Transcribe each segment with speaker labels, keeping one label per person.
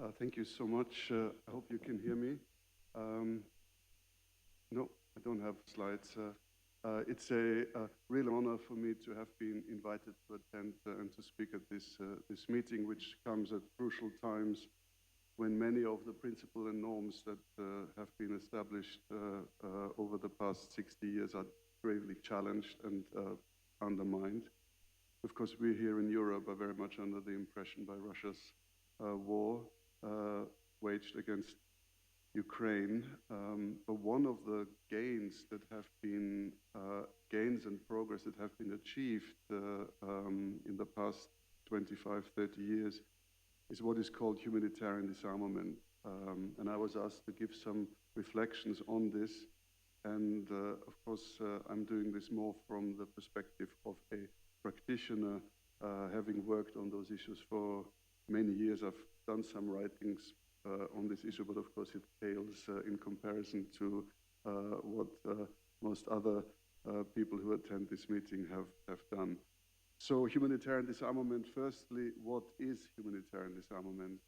Speaker 1: Thank you so much. I hope you can hear me. No, I don't have slides. It's a real honor for me to have been invited to attend and to speak at this meeting, which comes at crucial times when many of the principles and norms that have been established over the past 60 years are gravely challenged and undermined. Of course, we here in Europe are very much under the impression by Russia's war waged against Ukraine. But one of the gains that have been gains and progress that have been achieved in the past 25, 30 years is what is called humanitarian disarmament. And I was asked to give some reflections on this. And of course, I'm doing this more from the perspective of a practitioner, having worked on those issues for many years. I've done some writings on this issue, but of course it pales in comparison to what most other people who attend this meeting have done. So humanitarian disarmament, firstly, what is humanitarian disarmament?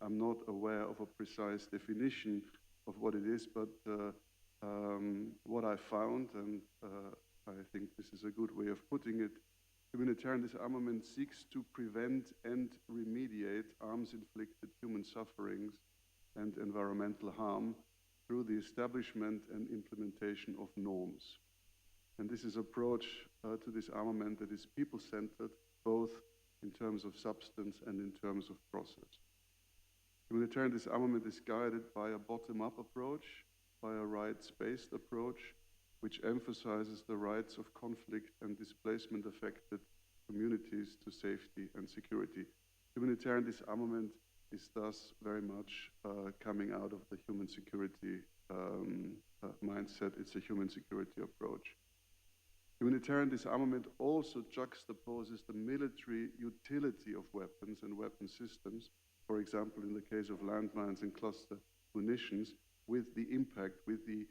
Speaker 1: I'm not aware of a precise definition of what it is, but what I found, and I think this is a good way of putting it, humanitarian disarmament seeks to prevent and remediate arms-inflicted human sufferings and environmental harm through the establishment and implementation of norms. And this is an approach to disarmament that is people-centered, both in terms of substance and in terms of process. Humanitarian disarmament is guided by a bottom-up approach, by a rights-based approach, which emphasizes the rights of conflict and displacement-affected communities to safety and security. Humanitarian disarmament is thus very much coming out of the human security mindset. It's a human security approach. Humanitarian disarmament also juxtaposes the military utility of weapons and weapon systems, for example, in the case of landmines and cluster munitions, with the impact, with the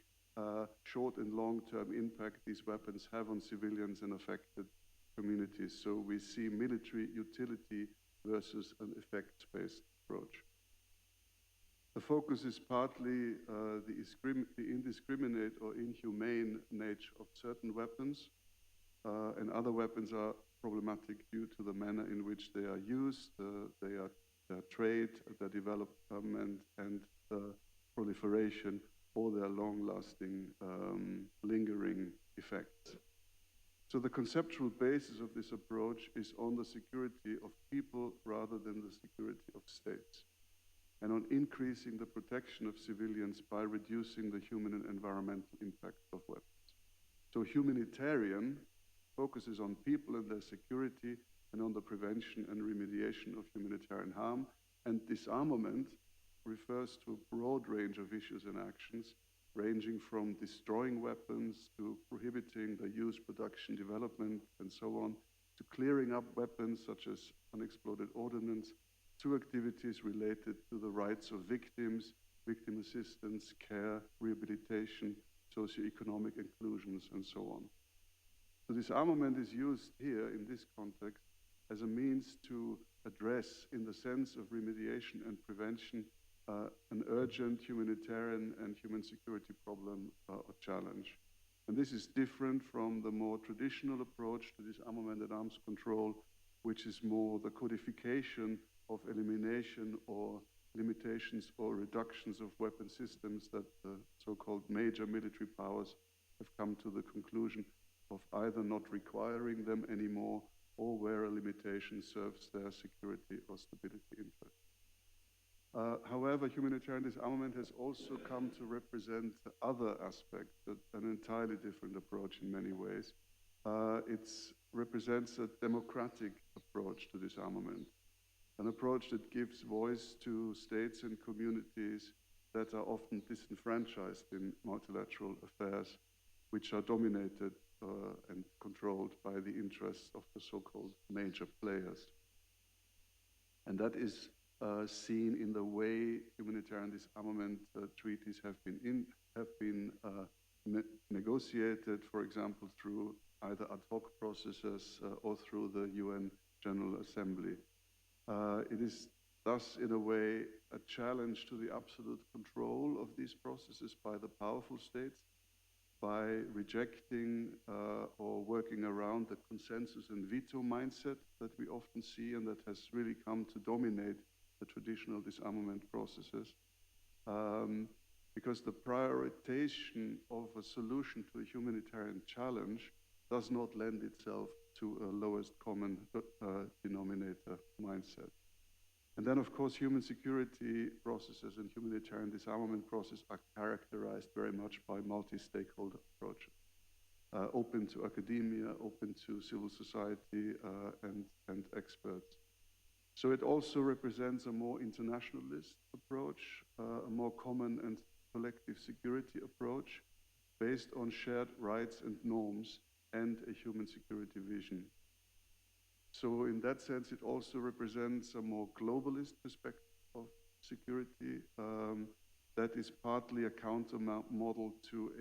Speaker 1: short and long-term impact these weapons have on civilians and affected communities. So we see military utility versus an effects-based approach. The focus is partly the indiscriminate or inhumane nature of certain weapons, and other weapons are problematic due to the manner in which they are used, their trade, their development, and the proliferation, or their long-lasting, lingering effects. So the conceptual basis of this approach is on the security of people rather than the security of states, and on increasing the protection of civilians by reducing the human and environmental impact of weapons. So humanitarian focuses on people and their security and on the prevention and remediation of humanitarian harm, and disarmament refers to a broad range of issues and actions, ranging from destroying weapons to prohibiting the use, production, development, and so on, to clearing up weapons such as unexploded ordnance, to activities related to the rights of victims, victim assistance, care, rehabilitation, socioeconomic inclusions, and so on. So disarmament is used here in this context as a means to address, in the sense of remediation and prevention, an urgent humanitarian and human security problem or challenge. And this is different from the more traditional approach to disarmament and arms control, which is more the codification of elimination or limitations or reductions of weapon systems that the so-called major military powers have come to the conclusion of either not requiring them anymore or where a limitation serves their security or stability interests. However, humanitarian disarmament has also come to represent other aspects, an entirely different approach in many ways. It represents a democratic approach to disarmament, an approach that gives voice to states and communities that are often disenfranchised in multilateral affairs, which are dominated and controlled by the interests of the so-called major players. And that is seen in the way humanitarian disarmament treaties have been negotiated, for example, through either ad hoc processes or through the UN General Assembly. It is thus in a way a challenge to the absolute control of these processes by the powerful states, by rejecting or working around the consensus and veto mindset that we often see and that has really come to dominate the traditional disarmament processes. Because the prioritization of a solution to a humanitarian challenge does not lend itself to a lowest common denominator mindset. And then, of course, human security processes and humanitarian disarmament process are characterized very much by multi-stakeholder approaches, open to academia, open to civil society, and experts. So it also represents a more internationalist approach, a more common and collective security approach based on shared rights and norms and a human security vision. So in that sense, it also represents a more globalist perspective of security that is partly a counter model to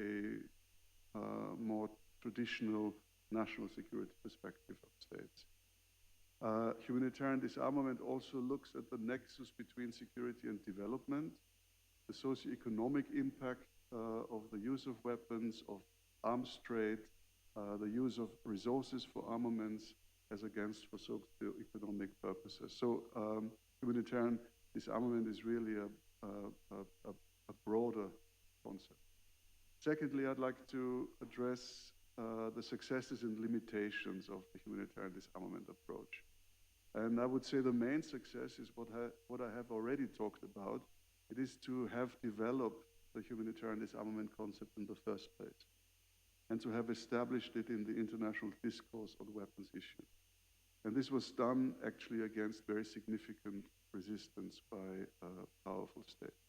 Speaker 1: a more traditional national security perspective of states. Humanitarian disarmament also looks at the nexus between security and development, the socioeconomic impact of the use of weapons, of arms trade, the use of resources for armaments as against for socio-economic purposes. So humanitarian disarmament is really a broader concept. Secondly, I'd like to address the successes and limitations of the humanitarian disarmament approach. And I would say the main success is what I have already talked about. It is to have developed the humanitarian disarmament concept in the first place and to have established it in the international discourse on weapons issues. And this was done actually against very significant resistance by powerful states.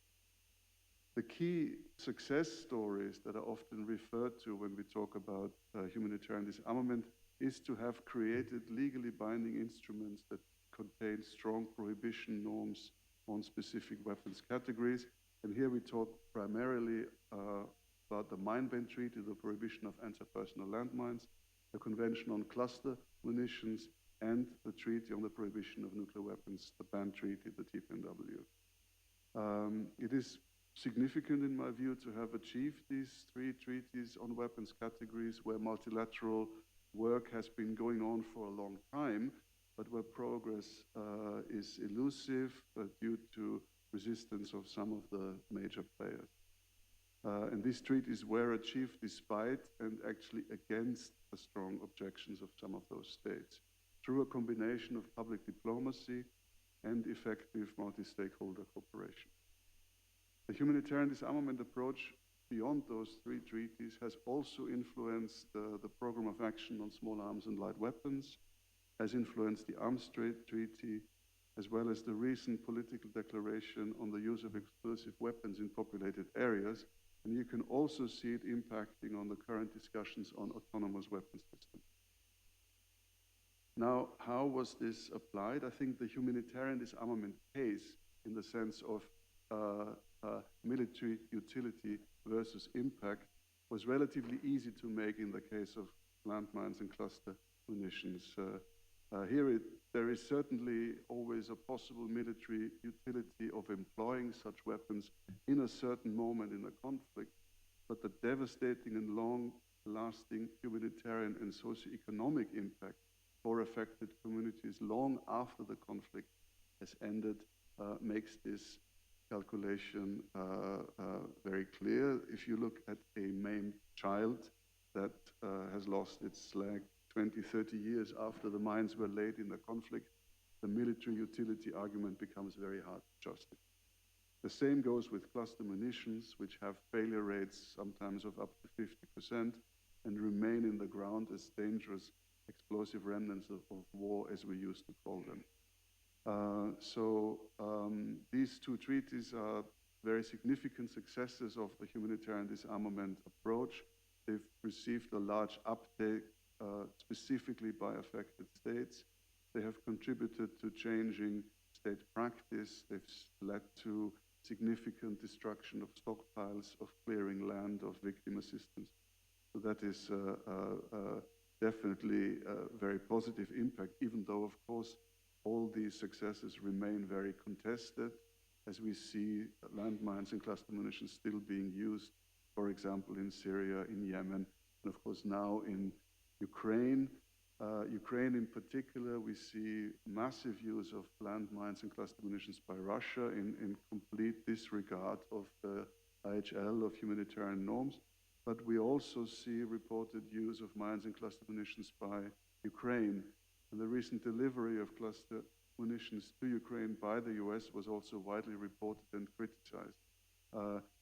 Speaker 1: The key success stories that are often referred to when we talk about humanitarian disarmament is to have created legally binding instruments that contain strong prohibition norms on specific weapons categories. And here we talk primarily about the Mine Ban Treaty, the prohibition of anti-personnel landmines, the Convention on Cluster Munitions, and the Treaty on the Prohibition of Nuclear Weapons, the Ban Treaty, the TPNW. It is significant in my view to have achieved these three treaties on weapons categories where multilateral work has been going on for a long time, but where progress is elusive due to resistance of some of the major players. And these treaties were achieved despite and actually against the strong objections of some of those states through a combination of public diplomacy and effective multi-stakeholder cooperation. The humanitarian disarmament approach beyond those three treaties has also influenced the program of action on small arms and light weapons, has influenced the Arms Trade Treaty, as well as the recent political declaration on the use of explosive weapons in populated areas. And you can also see it impacting on the current discussions on autonomous weapons systems. Now, how was this applied? I think the humanitarian disarmament case, in the sense of military utility versus impact, was relatively easy to make in the case of landmines and cluster munitions. There is certainly always a possible military utility of employing such weapons in a certain moment in a conflict, but the devastating and long-lasting humanitarian and socio-economic impact for affected communities long after the conflict has ended makes this calculation very clear. If you look at a maimed child that has lost its leg 20, 30 years after the mines were laid in the conflict, the military utility argument becomes very hard to justify. The same goes with cluster munitions, which have failure rates sometimes of up to 50% and remain in the ground as dangerous explosive remnants of war, as we used to call them. These two treaties are very significant successes of the humanitarian disarmament approach. They've received a large uptake specifically by affected states. They have contributed to changing state practice. They've led to significant destruction of stockpiles, of clearing land, of victim assistance. So that is definitely a very positive impact, even though, of course, all these successes remain very contested, as we see landmines and cluster munitions still being used, for example, in Syria, in Yemen, and of course now in Ukraine. Ukraine in particular, we see massive use of landmines and cluster munitions by Russia in complete disregard of the IHL, of humanitarian norms. But we also see reported use of mines and cluster munitions by Ukraine. And the recent delivery of cluster munitions to Ukraine by the US was also widely reported and criticized.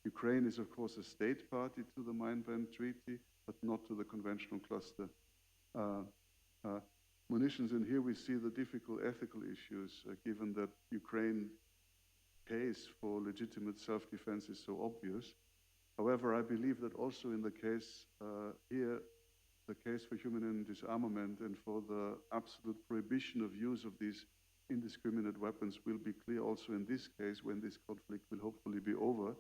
Speaker 1: Ukraine is, of course, a state party to the Mine Ban Treaty, but not to the conventional cluster munitions. And here we see the difficult ethical issues, given that Ukraine case for legitimate self-defense is so obvious. However, I believe that also in the case here, the case for human disarmament and for the absolute prohibition of use of these indiscriminate weapons will be clear also in this case, when this conflict will hopefully be over,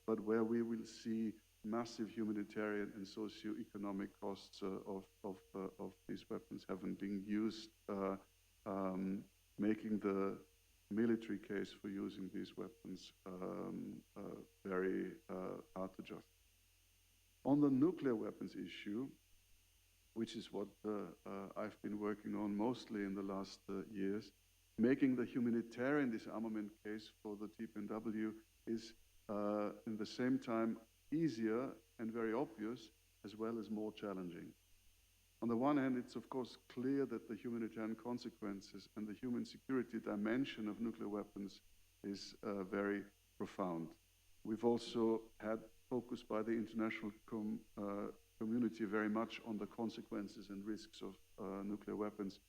Speaker 1: but where we will see massive humanitarian and socio-economic costs of these weapons having been used, making the military case for using these weapons very hard to justify. On the nuclear weapons issue, which is what I've been working on mostly in the last years, making the humanitarian disarmament case for the TPNW is in the same time easier and very obvious, as well as more challenging. On the one hand, it's of course clear that the humanitarian consequences and the human security dimension of nuclear weapons is very profound. We've also had focus by the international community very much on the consequences and risks of nuclear weapons,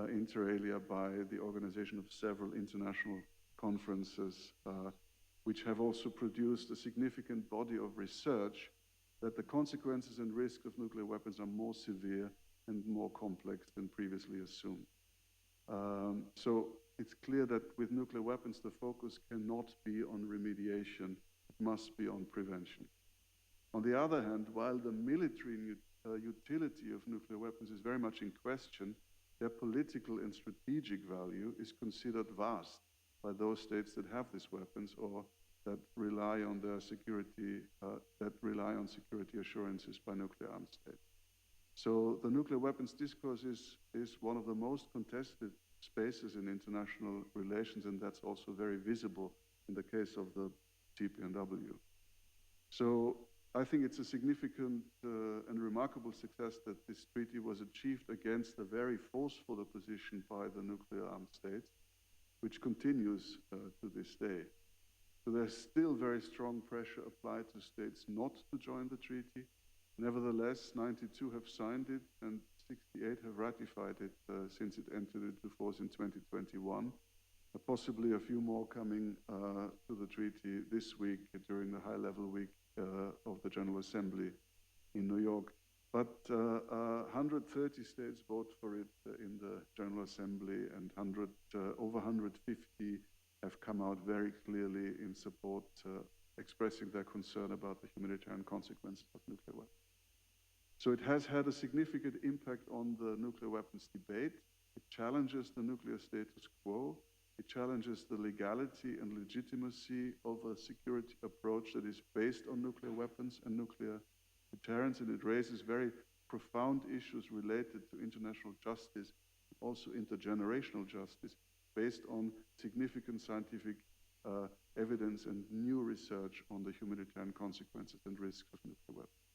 Speaker 1: inter alia by the organization of several international conferences, which have also produced a significant body of research that the consequences and risks of nuclear weapons are more severe and more complex than previously assumed. So it's clear that with nuclear weapons, the focus cannot be on remediation, it must be on prevention. On the other hand, while the military utility of nuclear weapons is very much in question, their political and strategic value is considered vast by those states that have these weapons or that rely on their security, security assurances by nuclear armed states. So the nuclear weapons discourse is one of the most contested spaces in international relations, and that's also very visible in the case of the TPNW. So I think it's a significant and remarkable success that this treaty was achieved against a very forceful opposition by the nuclear armed states, which continues to this day. So there's still very strong pressure applied to states not to join the treaty. Nevertheless, 92 have signed it and 68 have ratified it since it entered into force in 2021. Possibly a few more coming to the treaty this week during the high-level week of the General Assembly in New York. But 130 states vote for it in the General Assembly, and over 150 have come out very clearly in support, expressing their concern about the humanitarian consequences of nuclear weapons. So it has had a significant impact on the nuclear weapons debate. It challenges the nuclear status quo. It challenges the legality and legitimacy of a security approach that is based on nuclear weapons and nuclear deterrence, and it raises very profound issues related to international justice, also intergenerational justice, based on significant scientific evidence and new research on the humanitarian consequences and risks of nuclear weapons.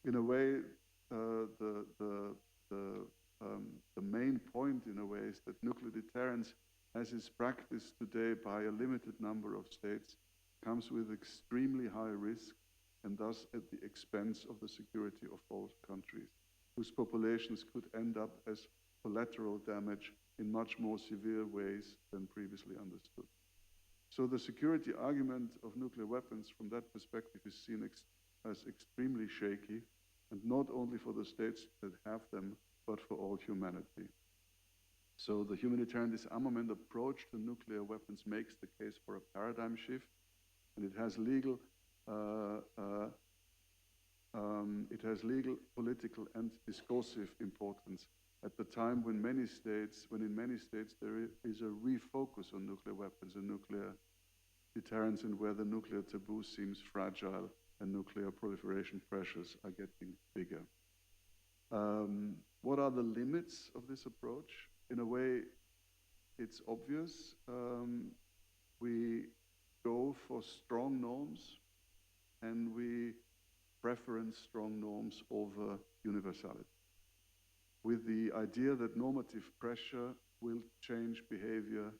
Speaker 1: In a way, the main point, in a way, is that nuclear deterrence, as is practiced today by a limited number of states, comes with extremely high risk and thus at the expense of the security of all countries, whose populations could end up as collateral damage in much more severe ways than previously understood. So the security argument of nuclear weapons from that perspective is seen as extremely shaky, and not only for the states that have them, but for all humanity. So the humanitarian disarmament approach to nuclear weapons makes the case for a paradigm shift, and it has legal, political, and discursive importance at the time when in many states there is a refocus on nuclear weapons and nuclear deterrence, and where the nuclear taboo seems fragile and nuclear proliferation pressures are getting bigger. What are the limits of this approach? In a way, it's obvious. We go for strong norms, and we preference strong norms over universality, with the idea that normative pressure will change behavior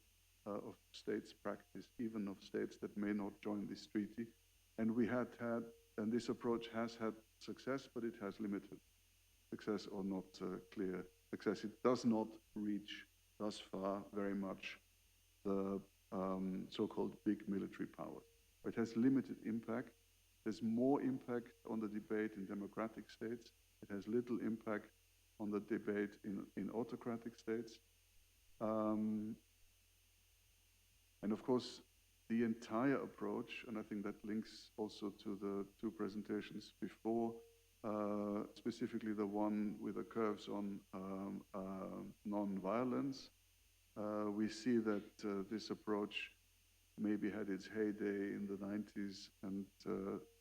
Speaker 1: of states' practice, even of states that may not join this treaty. And and this approach has had success, but it has limited success, or not clear success. It does not reach thus far very much the so-called big military powers. It has limited impact. There's more impact on the debate in democratic states. It has little impact on the debate in autocratic states. And of course, the entire approach, and I think that links also to the two presentations before, specifically the one with the curves on non-violence. We see that this approach maybe had its heyday in the 90s and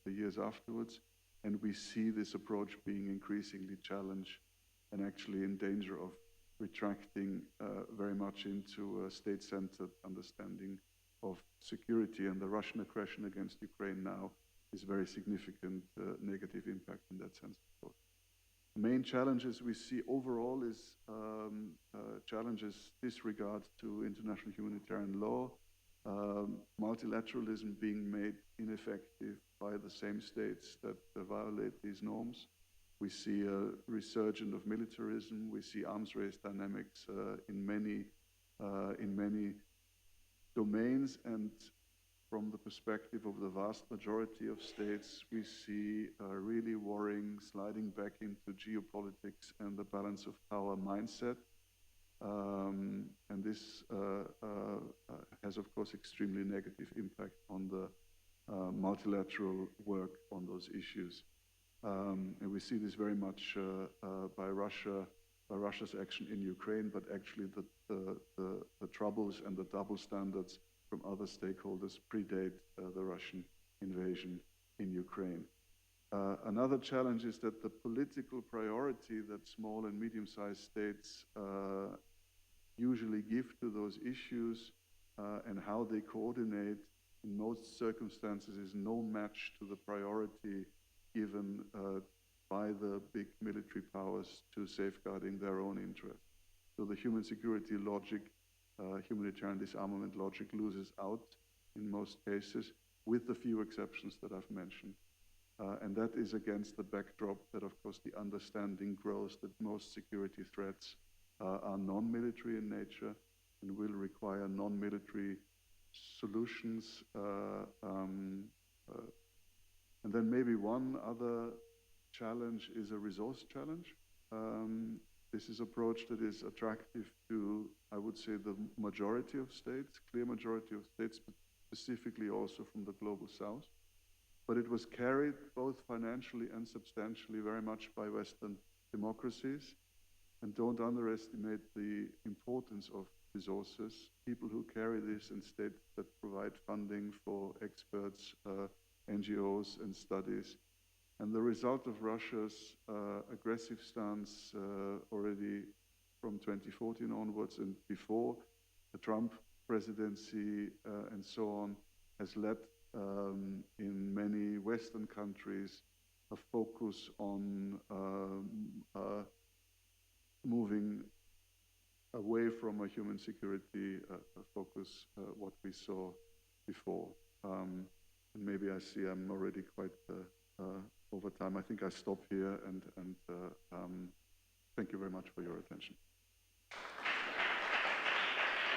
Speaker 1: the years afterwards, and we see this approach being increasingly challenged and actually in danger of retracting very much into a state-centered understanding of security, and the Russian aggression against Ukraine now is very significant negative impact in that sense. The main challenges we see overall is challenges disregard to international humanitarian law, multilateralism being made ineffective by the same states that violate these norms. We see a resurgence of militarism. We see arms race dynamics in many domains, and from the perspective of the vast majority of states, we see a really worrying sliding back into geopolitics and the balance of power mindset. And this has, of course, extremely negative impact on the multilateral work on those issues. And we see this very much by Russia's action in Ukraine, but actually the troubles and the double standards from other stakeholders predate the Russian invasion in Ukraine. Another challenge is that the political priority that small and medium-sized states usually give to those issues and how they coordinate in most circumstances is no match to the priority given by the big military powers to safeguarding their own interests. So the human security logic, humanitarian disarmament logic loses out in most cases, with the few exceptions that I've mentioned. And that is against the backdrop that, of course, the understanding grows that most security threats are non-military in nature and will require non-military solutions. And then maybe one other challenge is a resource challenge. This is an approach that is attractive to, I would say, the majority of states, clear majority of states, but specifically also from the global south. But it was carried both financially and substantially very much by Western democracies. And don't underestimate the importance of resources, people who carry this in states that provide funding for experts, NGOs and studies. And the result of Russia's aggressive stance already from 2014 onwards and before the Trump presidency and so on has led in many Western countries a focus on moving away from a human security focus, what we saw before. And maybe I see I'm already quite over time. I think I stop here and thank you very much for your attention.